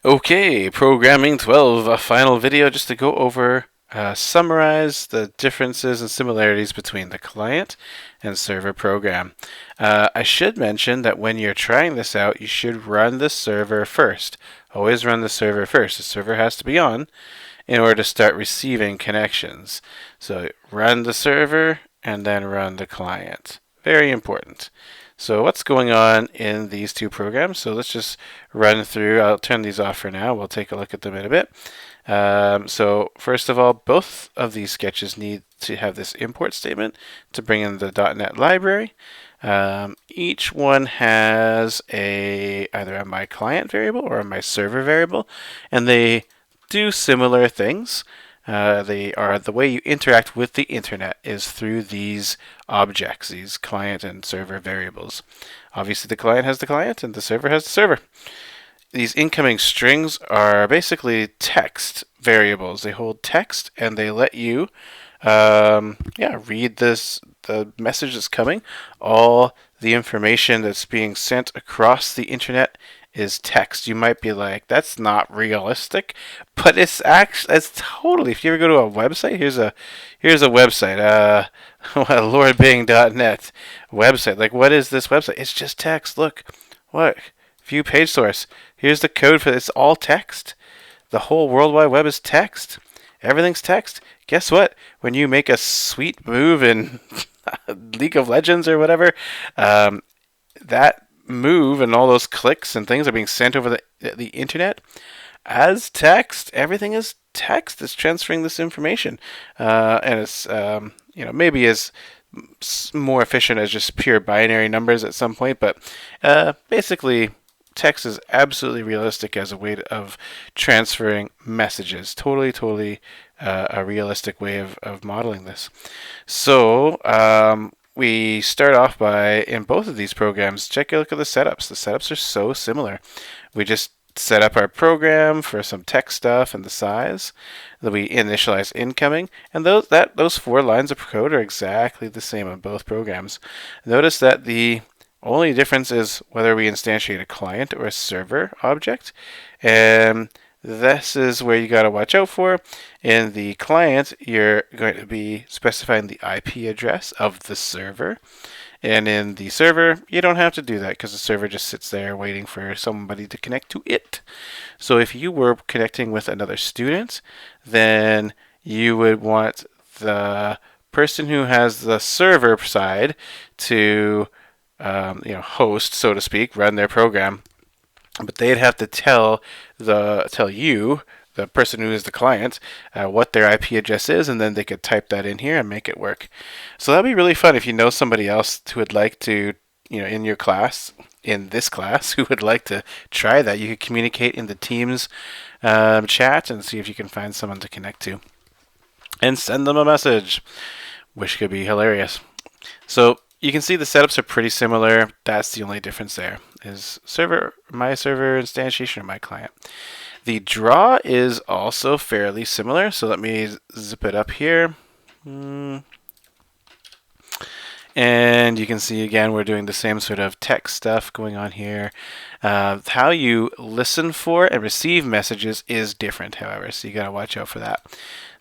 Okay, Programming 12, a final video just to go over, summarize the differences and similarities between the client and server program. I should mention that when you're trying this out, you should run the server first. Always run the server first. The server has to be on in order to start receiving connections. So run the server and then run the client. Very important. So what's going on in these two programs? So let's just run through. I'll turn these off for now. We'll take a look at them in a bit. So first of all, both of these sketches need to have this import statement to bring in the .NET library. Each one has either a my client variable or a my server variable, and they do similar things. They are the way you interact with the internet is through these objects, these client and server variables. Obviously, the client has the client and the server has the server. These incoming strings are basically text variables. They hold text and they let you read the message that's coming. All the information that's being sent across the internet is text. You might be like, that's not realistic, but it's totally. If you ever go to a website, here's a website, lordbing.net website. Like, what is this website? It's just text. Look, what? View page source. Here's the code for this. It's all text. The whole World Wide Web is text. Everything's text. Guess what? When you make a sweet move in League of Legends or whatever, that move and all those clicks and things are being sent over the internet as text. Everything is text. It's transferring this information, and it's maybe as more efficient as just pure binary numbers at some point, but basically text is absolutely realistic as a way of transferring messages. Totally a realistic way of modeling this. So we start off by, in both of these programs, take a look at the setups. The setups are so similar. We just set up our program for some text stuff and the size. Then we initialize incoming, and those 4 lines of code are exactly the same on both programs. Notice that the only difference is whether we instantiate a client or a server object, and this is where you got to watch out for. In the client, you're going to be specifying the IP address of the server. And in the server, you don't have to do that because the server just sits there waiting for somebody to connect to it. So if you were connecting with another student, then you would want the person who has the server side to host, so to speak, run their program. But they'd have to tell you, the person who is the client, what their IP address is, and then they could type that in here and make it work. So that'd be really fun if you know somebody else who would like to, in your class, in this class, who would like to try that. You could communicate in the Teams chat and see if you can find someone to connect to, and send them a message, which could be hilarious. So you can see the setups are pretty similar. That's the only difference there, is my server instantiation or my client. The draw is also fairly similar, so let me zip it up here. And you can see again we're doing the same sort of text stuff going on here. How you listen for and receive messages is different, however, so you got to watch out for that.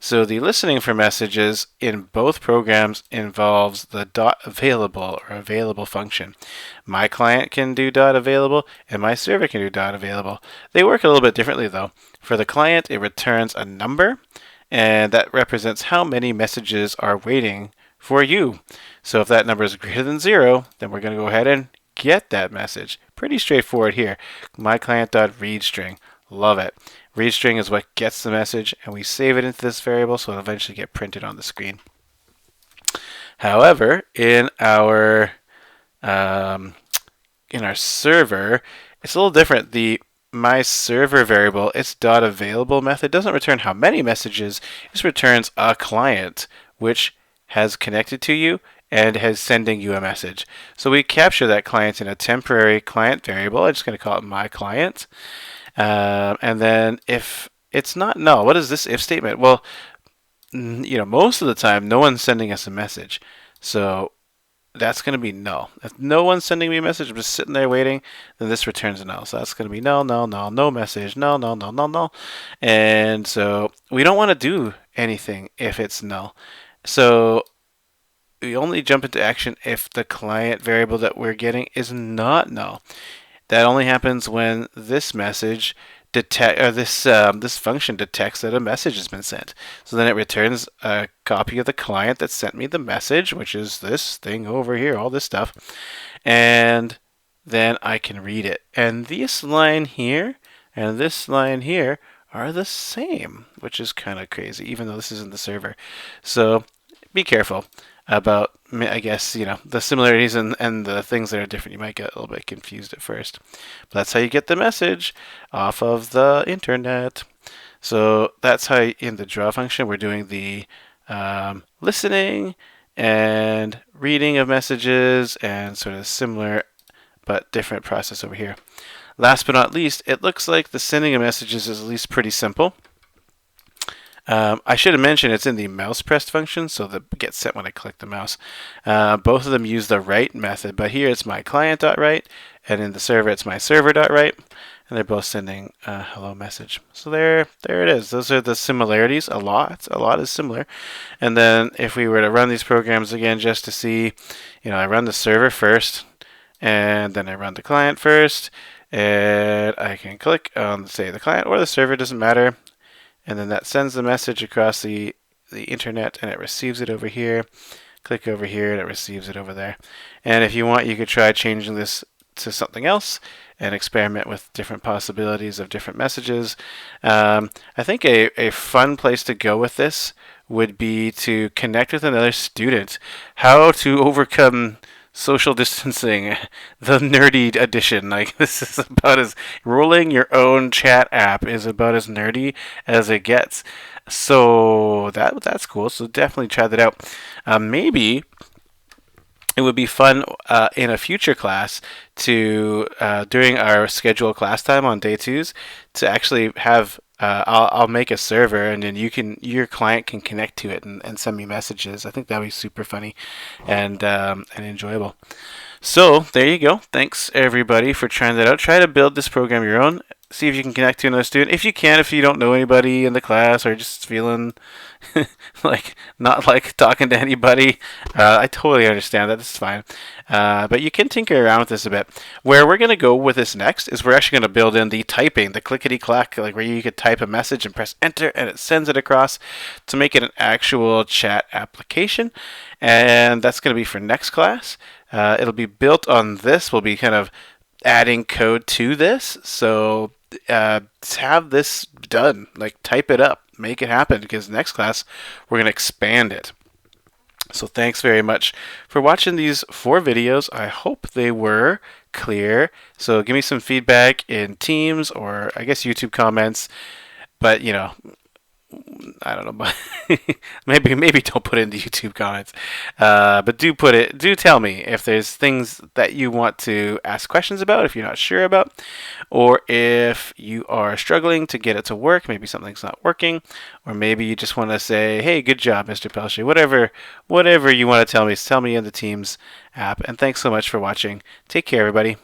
So the listening for messages in both programs involves the .available or available function. My client can do .available and my server can do .available. They work a little bit differently though. For the client, it returns a number, and that represents how many messages are waiting for you. So if that number is greater than 0, then we're going to go ahead and get that message. Pretty straightforward here. My client.readString. Love it. ReadString is what gets the message, and we save it into this variable so it'll eventually get printed on the screen. However, in our server, it's a little different. The my server variable, its .available method doesn't return how many messages. It just returns a client which has connected to you and is sending you a message. So we capture that client in a temporary client variable. I'm just going to call it my client. And then if it's not null, what is this if statement? Well, most of the time, no one's sending us a message. So that's going to be null. If no one's sending me a message, I'm just sitting there waiting, then this returns a null. So that's going to be null, null, null, no message, null, null, null, null, null. And so we don't want to do anything if it's null. So we only jump into action if the client variable that we're getting is not null. That only happens when this message this function detects that a message has been sent. So then it returns a copy of the client that sent me the message, which is this thing over here, all this stuff, and then I can read it. And this line here and this line here are the same, which is kind of crazy, even though this isn't the server. So be careful about, I guess, the similarities and the things that are different. You might get a little bit confused at first. But that's how you get the message off of the internet. So that's how in the draw function we're doing the listening and reading of messages and sort of similar but different process over here. Last but not least, it looks like the sending of messages is at least pretty simple. I should have mentioned it's in the mouse pressed function, so that gets set when I click the mouse. Both of them use the write method, but here it's my client.write, and in the server it's my server.write, and they're both sending a hello message. So there it is. Those are the similarities. A lot is similar. And then if we were to run these programs again just to see, I run the server first, and then I run the client first, and I can click on, say, the client or the server, doesn't matter. And then that sends the message across the internet, and it receives it over here. Click over here and it receives it over there. And if you want, you could try changing this to something else and experiment with different possibilities of different messages. I think a fun place to go with this would be to connect with another student. How to overcome social distancing, the nerdy edition. Like, this is about as rolling your own chat app is about as nerdy as it gets. So that's cool. So definitely try that out. Maybe it would be fun in a future class to during our scheduled class time on day twos to actually have I'll make a server, and then your client can connect to it and send me messages. I think that'd be super funny and enjoyable. So there you go. Thanks everybody for trying that out. Try to build this program your own. See if you can connect to another student. If you can, if you don't know anybody in the class or just feeling like not like talking to anybody, I totally understand that. This is fine. But you can tinker around with this a bit. Where we're going to go with this next is we're actually going to build in the typing, the clickety-clack, like where you could type a message and press enter and it sends it across to make it an actual chat application. And that's going to be for next class. It'll be built on this. We'll be kind of adding code to this. So have this done. Like, type it up. Make it happen, because next class we're going to expand it. So thanks very much for watching these 4 videos. I hope they were clear. So give me some feedback in Teams or I guess YouTube comments. But I don't know, but maybe don't put it in the YouTube comments. But do tell me if there's things that you want to ask questions about, if you're not sure about, or if you are struggling to get it to work, maybe something's not working, or maybe you just want to say, hey, good job, Mr. Pelche. Whatever you want to tell me in the Teams app. And thanks so much for watching. Take care, everybody.